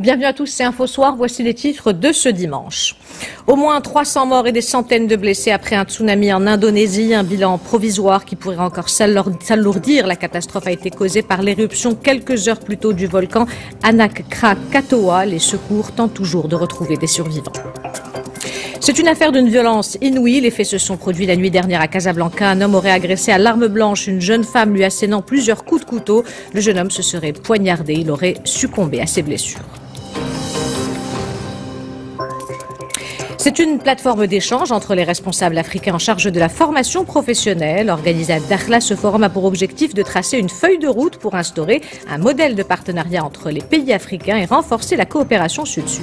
Bienvenue à tous, c'est Info Soir. Voici les titres de ce dimanche. Au moins 300 morts et des centaines de blessés après un tsunami en Indonésie. Un bilan provisoire qui pourrait encore s'alourdir. La catastrophe a été causée par l'éruption quelques heures plus tôt du volcan Anak Krakatoa. Les secours tentent toujours de retrouver des survivants. C'est une affaire d'une violence inouïe. Les faits se sont produits la nuit dernière à Casablanca. Un homme aurait agressé à l'arme blanche une jeune femme, lui assénant plusieurs coups de couteau. Le jeune homme se serait poignardé. Il aurait succombé à ses blessures. C'est une plateforme d'échange entre les responsables africains en charge de la formation professionnelle. Organisé à Dakhla, ce forum a pour objectif de tracer une feuille de route pour instaurer un modèle de partenariat entre les pays africains et renforcer la coopération sud-sud.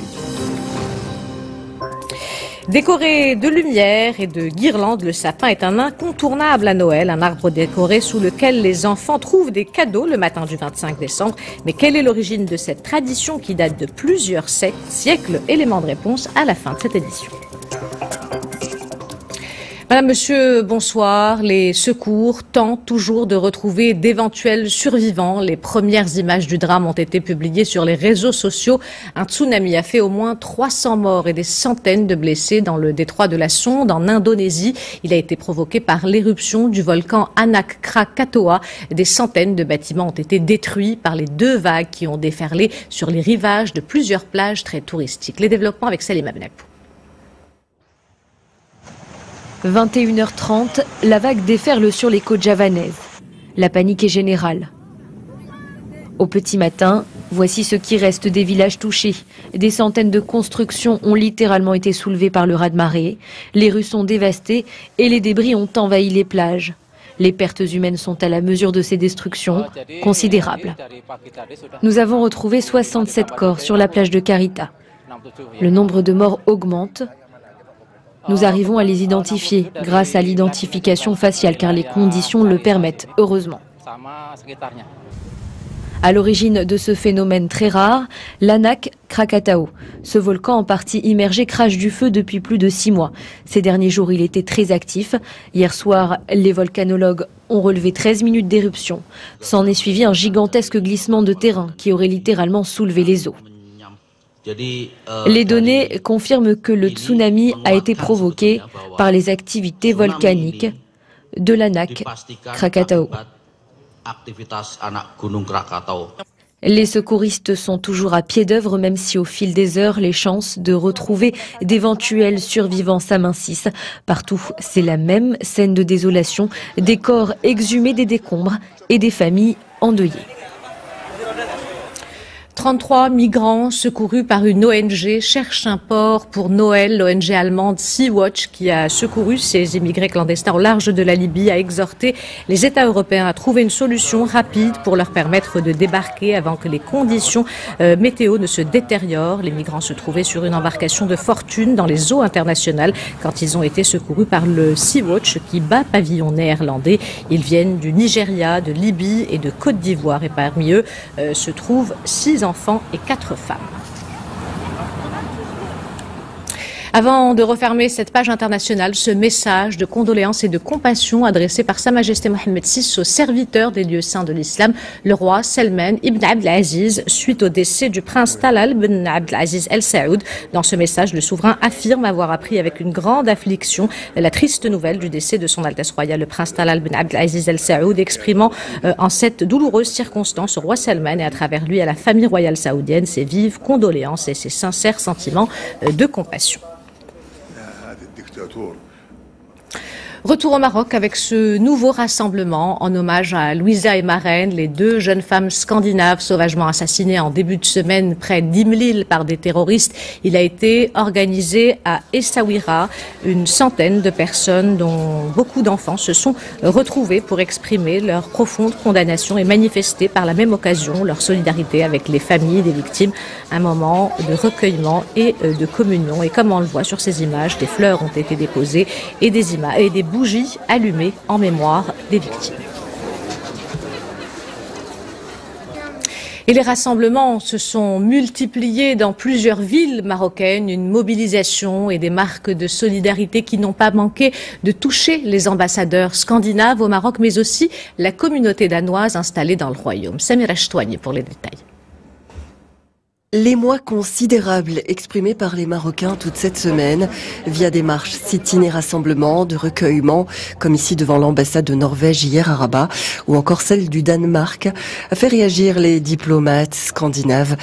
Décoré de lumière et de guirlandes, le sapin est un incontournable à Noël, un arbre décoré sous lequel les enfants trouvent des cadeaux le matin du 25 décembre. Mais quelle est l'origine de cette tradition qui date de plusieurs siècles? Élément de réponse à la fin de cette édition. Madame, monsieur, bonsoir. Les secours tentent toujours de retrouver d'éventuels survivants. Les premières images du drame ont été publiées sur les réseaux sociaux. Un tsunami a fait au moins 300 morts et des centaines de blessés dans le détroit de la Sonde, en Indonésie. Il a été provoqué par l'éruption du volcan Anak Krakatoa. Des centaines de bâtiments ont été détruits par les deux vagues qui ont déferlé sur les rivages de plusieurs plages très touristiques. Les développements avec Salima Benabou. 21h30, la vague déferle sur les côtes javanaises. La panique est générale. Au petit matin, voici ce qui reste des villages touchés. Des centaines de constructions ont littéralement été soulevées par le raz-de-marée. Les rues sont dévastées et les débris ont envahi les plages. Les pertes humaines sont à la mesure de ces destructions, considérables. Nous avons retrouvé 67 corps sur la plage de Karita. Le nombre de morts augmente. Nous arrivons à les identifier grâce à l'identification faciale car les conditions le permettent, heureusement. À l'origine de ce phénomène très rare, l'Anak Krakatao. Ce volcan en partie immergé crache du feu depuis plus de 6 mois. Ces derniers jours, il était très actif. Hier soir, les volcanologues ont relevé 13 minutes d'éruption. S'en est suivi un gigantesque glissement de terrain qui aurait littéralement soulevé les eaux. Les données confirment que le tsunami a été provoqué par les activités volcaniques de l'Anak Krakatao. Les secouristes sont toujours à pied d'œuvre, même si au fil des heures, les chances de retrouver d'éventuels survivants s'amincissent. Partout, c'est la même scène de désolation, des corps exhumés des décombres et des familles endeuillées. 33 migrants secourus par une ONG cherchent un port pour Noël. L'ONG allemande Sea-Watch, qui a secouru ces immigrés clandestins au large de la Libye, a exhorté les États européens à trouver une solution rapide pour leur permettre de débarquer avant que les conditions météo ne se détériorent. Les migrants se trouvaient sur une embarcation de fortune dans les eaux internationales quand ils ont été secourus par le Sea-Watch qui bat pavillon néerlandais. Ils viennent du Nigeria, de Libye et de Côte d'Ivoire et parmi eux se trouvent 6 enfants et 4 femmes. Avant de refermer cette page internationale, ce message de condoléances et de compassion adressé par Sa Majesté Mohammed VI aux serviteurs des lieux saints de l'islam, le roi Salman ibn Abdelaziz, suite au décès du prince Talal ibn Abdelaziz El Saoud. Dans ce message, le souverain affirme avoir appris avec une grande affliction la triste nouvelle du décès de son Altesse royale, le prince Talal ibn Abdelaziz El Saoud, exprimant en cette douloureuse circonstance au roi Salman et à travers lui à la famille royale saoudienne ses vives condoléances et ses sincères sentiments de compassion. Retour au Maroc avec ce nouveau rassemblement en hommage à Louisa et Maren, les deux jeunes femmes scandinaves sauvagement assassinées en début de semaine près d'Imlil par des terroristes. Il a été organisé à Essaouira. Une centaine de personnes, dont beaucoup d'enfants, se sont retrouvés pour exprimer leur profonde condamnation et manifester par la même occasion leur solidarité avec les familles des victimes. Un moment de recueillement et de communion. Et comme on le voit sur ces images, des fleurs ont été déposées et des bougies allumées en mémoire des victimes. Et les rassemblements se sont multipliés dans plusieurs villes marocaines, une mobilisation et des marques de solidarité qui n'ont pas manqué de toucher les ambassadeurs scandinaves au Maroc, mais aussi la communauté danoise installée dans le royaume. Samira Chtouani pour les détails. L'émoi considérable exprimé par les Marocains toute cette semaine via des marches, sit-ins et rassemblements de recueillement, comme ici devant l'ambassade de Norvège hier à Rabat, ou encore celle du Danemark, a fait réagir les diplomates scandinaves.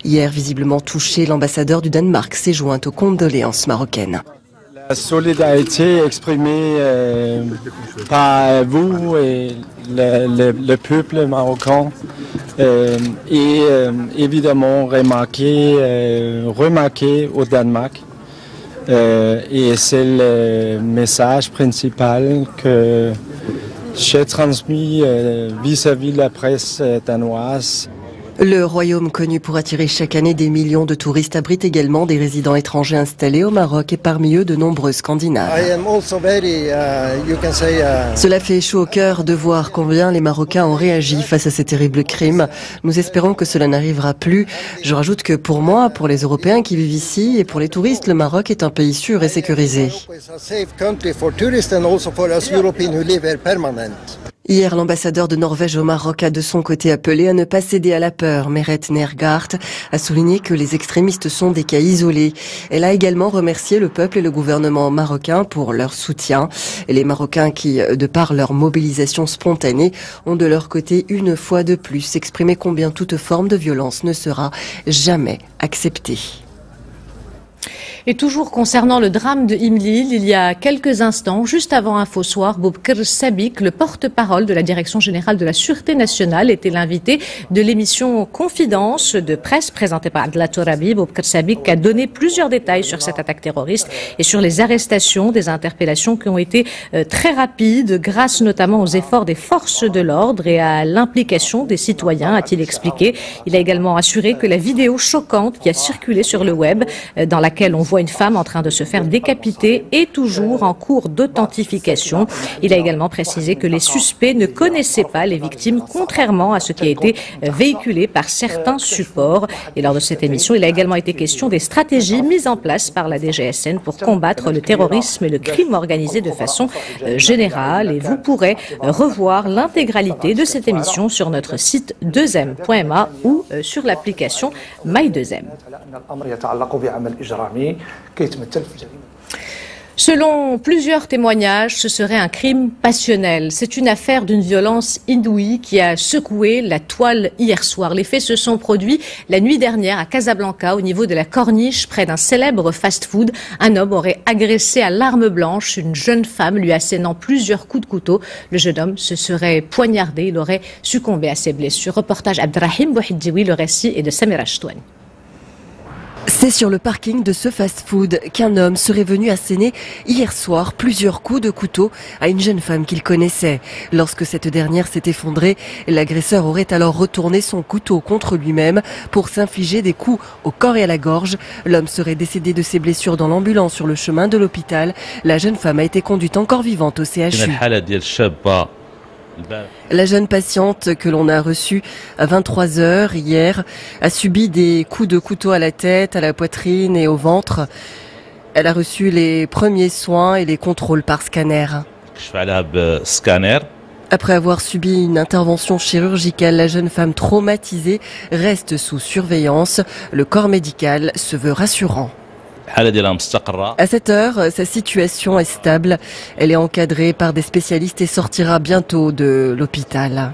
Hier, visiblement touché, l'ambassadeur du Danemark s'est joint aux condoléances marocaines. La solidarité exprimée par vous et le peuple marocain est évidemment remarqué au Danemark. Et c'est le message principal que j'ai transmis vis-à-vis de la presse danoise. Le royaume, connu pour attirer chaque année des millions de touristes, abrite également des résidents étrangers installés au Maroc et parmi eux de nombreux Scandinaves. Cela fait chaud au cœur de voir combien les Marocains ont réagi face à ces terribles crimes. Nous espérons que cela n'arrivera plus. Je rajoute que pour moi, pour les Européens qui vivent ici et pour les touristes, le Maroc est un pays sûr et sécurisé. Hier, l'ambassadeur de Norvège au Maroc a de son côté appelé à ne pas céder à la peur. Meret Nergart a souligné que les extrémistes sont des cas isolés. Elle a également remercié le peuple et le gouvernement marocain pour leur soutien. Et les Marocains qui, de par leur mobilisation spontanée, ont de leur côté une fois de plus exprimé combien toute forme de violence ne sera jamais acceptée. Et toujours concernant le drame de Imlil, il y a quelques instants, juste avant Info Soir, Boubkr Sabik, le porte-parole de la Direction générale de la Sûreté nationale, était l'invité de l'émission Confidence de presse présentée par Adla Torabi. Boubkr Sabik a donné plusieurs détails sur cette attaque terroriste et sur les arrestations, des interpellations qui ont été très rapides, grâce notamment aux efforts des forces de l'ordre et à l'implication des citoyens, a-t-il expliqué. Il a également assuré que la vidéo choquante qui a circulé sur le web, dans laquelle on voit une femme en train de se faire décapiter est toujours en cours d'authentification. Il a également précisé que les suspects ne connaissaient pas les victimes, contrairement à ce qui a été véhiculé par certains supports. Et lors de cette émission, il a également été question des stratégies mises en place par la DGSN pour combattre le terrorisme et le crime organisé de façon générale. Et vous pourrez revoir l'intégralité de cette émission sur notre site 2m.ma ou sur l'application My2M. Selon plusieurs témoignages, ce serait un crime passionnel. C'est une affaire d'une violence inouïe qui a secoué la toile hier soir. Les faits se sont produits la nuit dernière à Casablanca, au niveau de la Corniche, près d'un célèbre fast-food. Un homme aurait agressé à l'arme blanche une jeune femme, lui assénant plusieurs coups de couteau. Le jeune homme se serait poignardé, il aurait succombé à ses blessures. Reportage Abdrahim Bouhidjoui, le récit est de Samira Chtouani. C'est sur le parking de ce fast-food qu'un homme serait venu asséner hier soir plusieurs coups de couteau à une jeune femme qu'il connaissait. Lorsque cette dernière s'est effondrée, l'agresseur aurait alors retourné son couteau contre lui-même pour s'infliger des coups au corps et à la gorge. L'homme serait décédé de ses blessures dans l'ambulance sur le chemin de l'hôpital. La jeune femme a été conduite encore vivante au CHU. La jeune patiente que l'on a reçue à 23h hier a subi des coups de couteau à la tête, à la poitrine et au ventre. Elle a reçu les premiers soins et les contrôles par scanner. Après avoir subi une intervention chirurgicale, la jeune femme traumatisée reste sous surveillance. Le corps médical se veut rassurant. À cette heure, sa situation est stable. Elle est encadrée par des spécialistes et sortira bientôt de l'hôpital.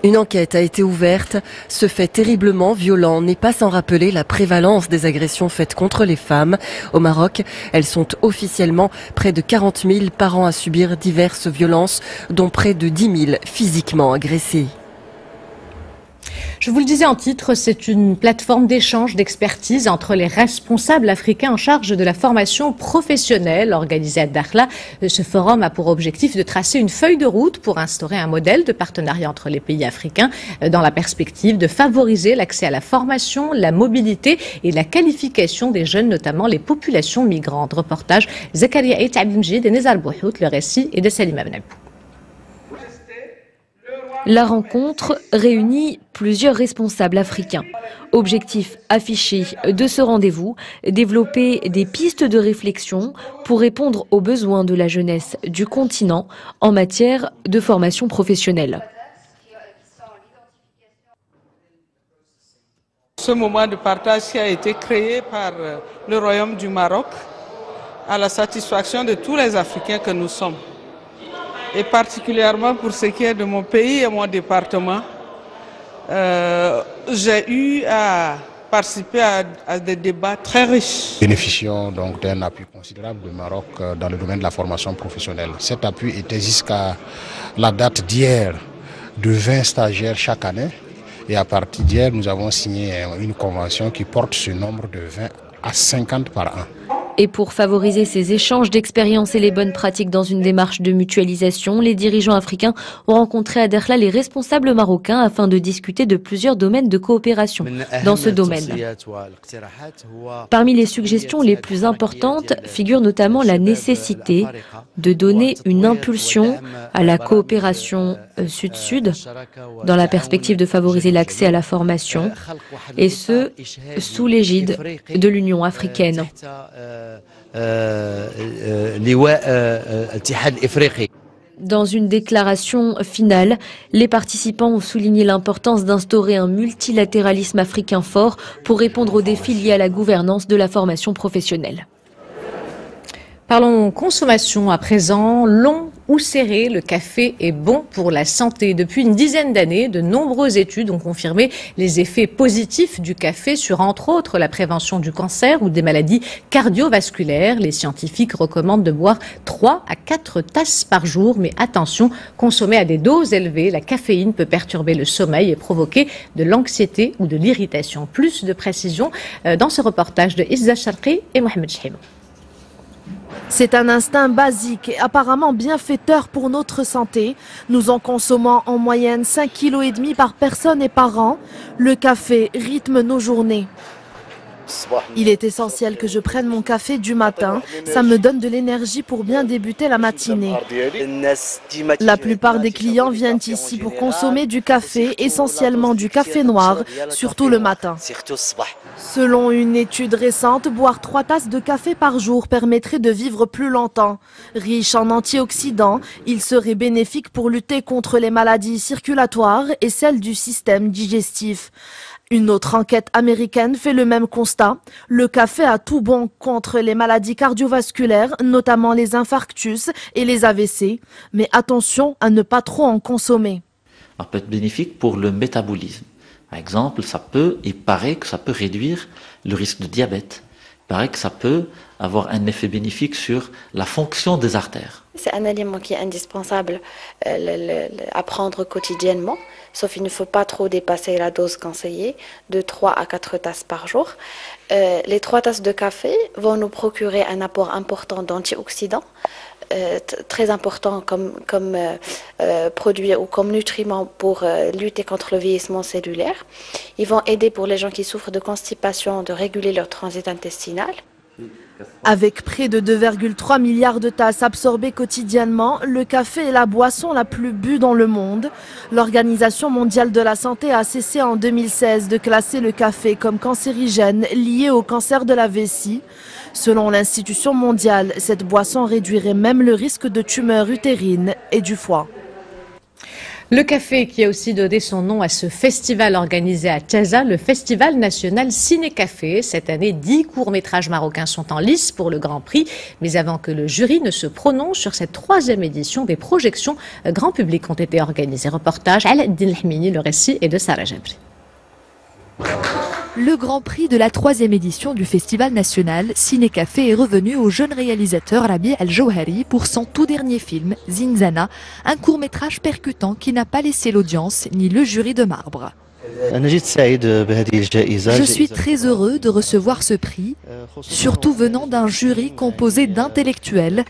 Une enquête a été ouverte. Ce fait terriblement violent n'est pas sans rappeler la prévalence des agressions faites contre les femmes. Au Maroc, elles sont officiellement près de 40 000 par an à subir diverses violences, dont près de 10 000 physiquement agressées. Je vous le disais en titre, c'est une plateforme d'échange d'expertise entre les responsables africains en charge de la formation professionnelle organisée à Dakhla. Ce forum a pour objectif de tracer une feuille de route pour instaurer un modèle de partenariat entre les pays africains dans la perspective de favoriser l'accès à la formation, la mobilité et la qualification des jeunes, notamment les populations migrantes. Reportage Zakaria Eit Abdelmjid et Nezar Bouhout, le récit est de Salima Benabou. La rencontre réunit plusieurs responsables africains. Objectif affiché de ce rendez-vous, développer des pistes de réflexion pour répondre aux besoins de la jeunesse du continent en matière de formation professionnelle. ce moment de partage qui a été créé par le Royaume du Maroc à la satisfaction de tous les Africains que nous sommes. Et particulièrement pour ce qui est de mon pays et mon département, j'ai eu à participer à des débats très riches. Bénéficions donc d'un appui considérable du Maroc dans le domaine de la formation professionnelle. Cet appui était jusqu'à la date d'hier de 20 stagiaires chaque année. Et à partir d'hier, nous avons signé une convention qui porte ce nombre de 20 à 50 par an. Et pour favoriser ces échanges d'expériences et les bonnes pratiques dans une démarche de mutualisation, les dirigeants africains ont rencontré à Dakhla les responsables marocains afin de discuter de plusieurs domaines de coopération dans ce domaine. Parmi les suggestions les plus importantes figure notamment la nécessité de donner une impulsion à la coopération sud-sud dans la perspective de favoriser l'accès à la formation, et ce, sous l'égide de l'Union africaine. Dans une déclaration finale, les participants ont souligné l'importance d'instaurer un multilatéralisme africain fort pour répondre aux défis liés à la gouvernance de la formation professionnelle. Parlons consommation à présent. Long ou serré, le café est bon pour la santé. Depuis une dizaine d'années, de nombreuses études ont confirmé les effets positifs du café sur, entre autres, la prévention du cancer ou des maladies cardiovasculaires. Les scientifiques recommandent de boire 3 à 4 tasses par jour. Mais attention, consommer à des doses élevées, la caféine peut perturber le sommeil et provoquer de l'anxiété ou de l'irritation. Plus de précisions dans ce reportage de Izza Sharqi et Mohamed Chehimou. C'est un instinct basique et apparemment bienfaiteur pour notre santé. Nous en consommons en moyenne 5,5 kg par personne et par an. Le café rythme nos journées. Il est essentiel que je prenne mon café du matin. Ça me donne de l'énergie pour bien débuter la matinée. La plupart des clients viennent ici pour consommer du café, essentiellement du café noir, surtout le matin. Selon une étude récente, boire 3 tasses de café par jour permettrait de vivre plus longtemps. Riche en antioxydants, il serait bénéfique pour lutter contre les maladies circulatoires et celles du système digestif. Une autre enquête américaine fait le même constat. Le café a tout bon contre les maladies cardiovasculaires, notamment les infarctus et les AVC. Mais attention à ne pas trop en consommer. Ça peut être bénéfique pour le métabolisme. Par exemple, il paraît que ça peut réduire le risque de diabète. Il paraît que ça peut avoir un effet bénéfique sur la fonction des artères. C'est un aliment qui est indispensable à prendre quotidiennement, sauf il ne faut pas trop dépasser la dose conseillée de 3 à 4 tasses par jour. Les 3 tasses de café vont nous procurer un apport important d'antioxydants, très important comme produit ou comme nutriment pour lutter contre le vieillissement cellulaire. Ils vont aider pour les gens qui souffrent de constipation de réguler leur transit intestinal. Avec près de 2,3 milliards de tasses absorbées quotidiennement, le café est la boisson la plus bue dans le monde. L'Organisation mondiale de la santé a cessé en 2016 de classer le café comme cancérigène lié au cancer de la vessie. Selon l'Institution mondiale, cette boisson réduirait même le risque de tumeurs utérines et du foie. Le café qui a aussi donné son nom à ce festival organisé à Casa, le Festival national Ciné-Café. Cette année, 10 courts-métrages marocains sont en lice pour le Grand Prix. Mais avant que le jury ne se prononce sur cette 3e édition, des projections grand public ont été organisées. Reportage Aladdin Hmini, le récit est de Sarah Jabri. Le Grand Prix de la 3e édition du Festival national Ciné-Café est revenu au jeune réalisateur Rabi El-Jauhari pour son tout dernier film, Zinzana, un court-métrage percutant qui n'a pas laissé l'audience ni le jury de marbre. Je suis très heureux de recevoir ce prix, surtout venant d'un jury composé d'intellectuels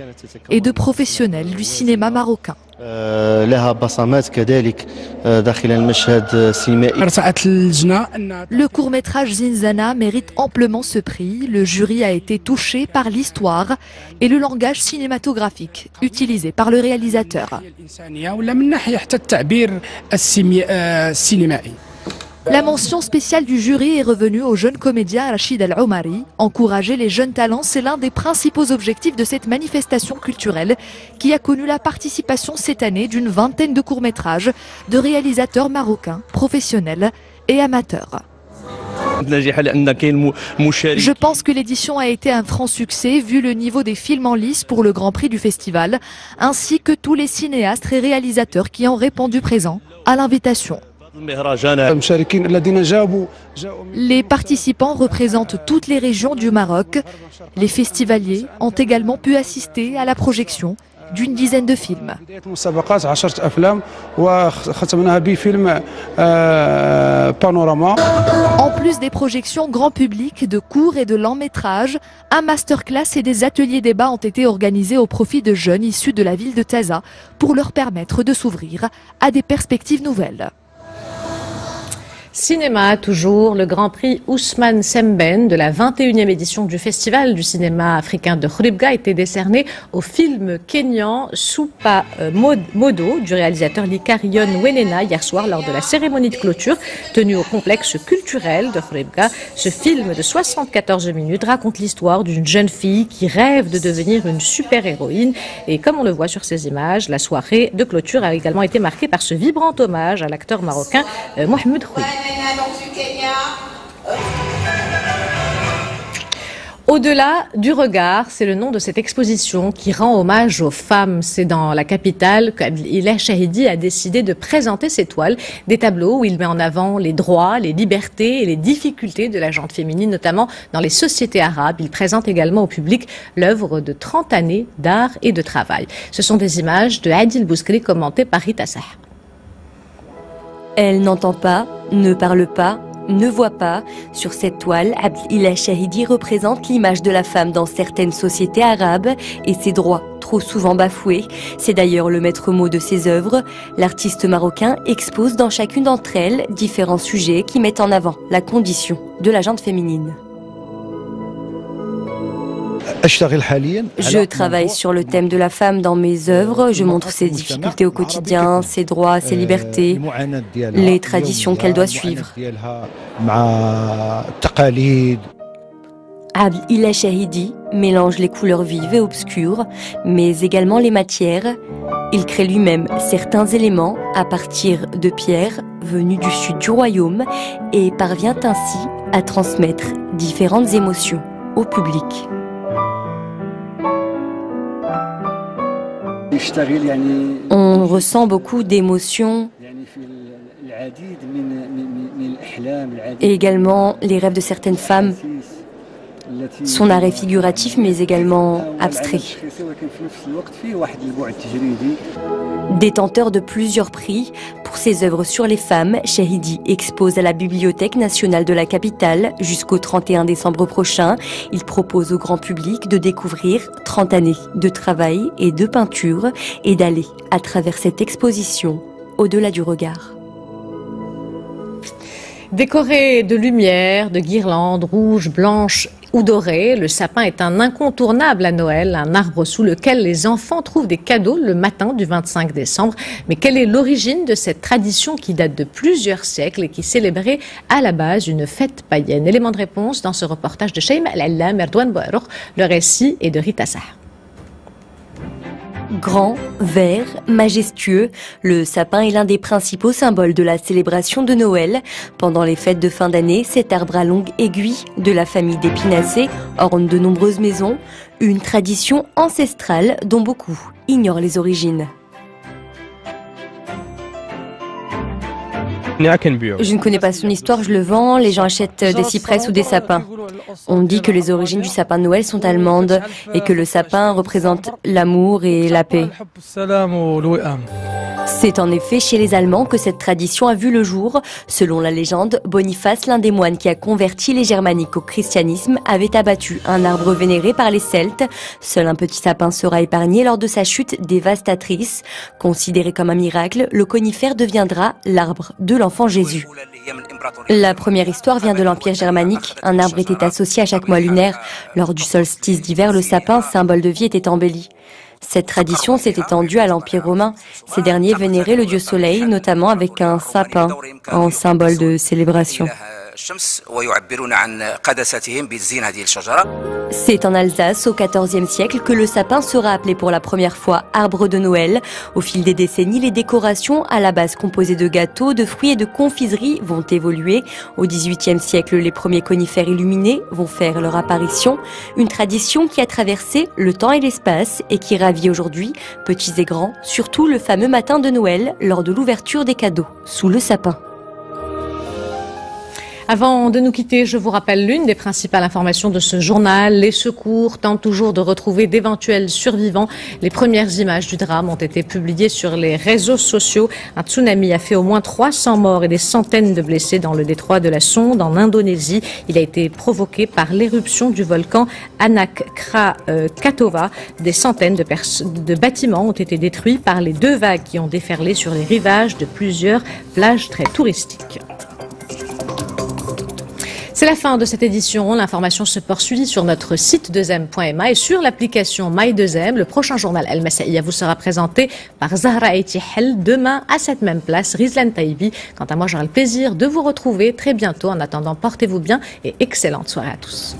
et de professionnels du cinéma marocain. Le court-métrage Zinzana mérite amplement ce prix. Le jury a été touché par l'histoire et le langage cinématographique utilisé par le réalisateur. La mention spéciale du jury est revenue au jeune comédien Rachid El-Omari. Encourager les jeunes talents, c'est l'un des principaux objectifs de cette manifestation culturelle qui a connu la participation cette année d'une vingtaine de courts-métrages de réalisateurs marocains, professionnels et amateurs. Je pense que l'édition a été un franc succès vu le niveau des films en lice pour le Grand Prix du festival, ainsi que tous les cinéastes et réalisateurs qui ont répondu présents à l'invitation. Les participants représentent toutes les régions du Maroc. Les festivaliers ont également pu assister à la projection d'une dizaine de films. En plus des projections grand public de courts et de longs métrages, un masterclass et des ateliers débats ont été organisés au profit de jeunes issus de la ville de Taza pour leur permettre de s'ouvrir à des perspectives nouvelles. Cinéma, toujours, le Grand Prix Ousmane Sembène de la 21e édition du Festival du cinéma africain de Khouribga a été décerné au film kényan Soupa Modo du réalisateur Likarion Wenena hier soir lors de la cérémonie de clôture tenue au complexe culturel de Khouribga. Ce film de 74 minutes raconte l'histoire d'une jeune fille qui rêve de devenir une super-héroïne et comme on le voit sur ces images, la soirée de clôture a également été marquée par ce vibrant hommage à l'acteur marocain Mohamed Khoui. Au-delà du regard, c'est le nom de cette exposition qui rend hommage aux femmes. C'est dans la capitale qu'Abdelillah Chahidi a décidé de présenter ses toiles, des tableaux où il met en avant les droits, les libertés et les difficultés de la gente féminine, notamment dans les sociétés arabes. Il présente également au public l'œuvre de 30 années d'art et de travail. Ce sont des images de Adil Bouskri commentées par Rita Sah. Elle n'entend pas, ne parle pas, ne voit pas. Sur cette toile, Abdelillah Chahidi représente l'image de la femme dans certaines sociétés arabes et ses droits, trop souvent bafoués. C'est d'ailleurs le maître mot de ses œuvres. L'artiste marocain expose dans chacune d'entre elles différents sujets qui mettent en avant la condition de la gente féminine. Je travaille sur le thème de la femme dans mes œuvres. Je montre ses difficultés au quotidien, ses droits, ses libertés, les traditions qu'elle doit suivre. Abdelillah Chahidi mélange les couleurs vives et obscures, mais également les matières. Il crée lui-même certains éléments à partir de pierres venues du sud du royaume et parvient ainsi à transmettre différentes émotions au public. On ressent beaucoup d'émotions et également les rêves de certaines femmes. Son art est figuratif mais également abstrait. Détenteur de plusieurs prix pour ses œuvres sur les femmes, Chahidi expose à la Bibliothèque nationale de la capitale jusqu'au 31 décembre prochain. Il propose au grand public de découvrir 30 années de travail et de peinture et d'aller à travers cette exposition au-delà du regard. Décoré de lumière, de guirlandes rouges, blanches ou dorées, le sapin est un incontournable à Noël, un arbre sous lequel les enfants trouvent des cadeaux le matin du 25 décembre. Mais quelle est l'origine de cette tradition qui date de plusieurs siècles et qui célébrait à la base une fête païenne? Élément de réponse dans ce reportage de Shaima Al-Allam, Erdouane Bouarouk, le récit est de Rita Sah. Grand, vert, majestueux, le sapin est l'un des principaux symboles de la célébration de Noël. Pendant les fêtes de fin d'année, cet arbre à longue aiguille de la famille d'Épinacées orne de nombreuses maisons, une tradition ancestrale dont beaucoup ignorent les origines. Je ne connais pas son histoire, je le vends, les gens achètent des cyprès ou des sapins. On dit que les origines du sapin de Noël sont allemandes et que le sapin représente l'amour et la paix. C'est en effet chez les Allemands que cette tradition a vu le jour. Selon la légende, Boniface, l'un des moines qui a converti les Germaniques au christianisme, avait abattu un arbre vénéré par les Celtes. Seul un petit sapin sera épargné lors de sa chute dévastatrice. Considéré comme un miracle, le conifère deviendra l'arbre de l'enfant Jésus. La première histoire vient de l'Empire germanique. Un arbre était associé à chaque mois lunaire. Lors du solstice d'hiver, le sapin, symbole de vie, était embelli. Cette tradition s'est étendue à l'Empire romain. Ces derniers vénéraient le dieu soleil, notamment avec un sapin, en symbole de célébration. C'est en Alsace, au XIVe siècle, que le sapin sera appelé pour la première fois arbre de Noël. Au fil des décennies, les décorations, à la base composées de gâteaux, de fruits et de confiseries, vont évoluer. Au XVIIIe siècle, les premiers conifères illuminés vont faire leur apparition. Une tradition qui a traversé le temps et l'espace et qui ravit aujourd'hui, petits et grands, surtout le fameux matin de Noël, lors de l'ouverture des cadeaux, sous le sapin. Avant de nous quitter, je vous rappelle l'une des principales informations de ce journal. Les secours tentent toujours de retrouver d'éventuels survivants. Les premières images du drame ont été publiées sur les réseaux sociaux. Un tsunami a fait au moins 300 morts et des centaines de blessés dans le détroit de la Sonde, en Indonésie. Il a été provoqué par l'éruption du volcan Anak Krakatau. Des centaines de bâtiments ont été détruits par les deux vagues qui ont déferlé sur les rivages de plusieurs plages très touristiques. C'est la fin de cette édition. L'information se poursuit sur notre site 2m.ma et sur l'application My2m. Le prochain journal El Masaïa vous sera présenté par Zahra Etihel demain à cette même place, Rizlan Taïbi. Quant à moi, j'aurai le plaisir de vous retrouver très bientôt. En attendant, portez-vous bien et excellente soirée à tous.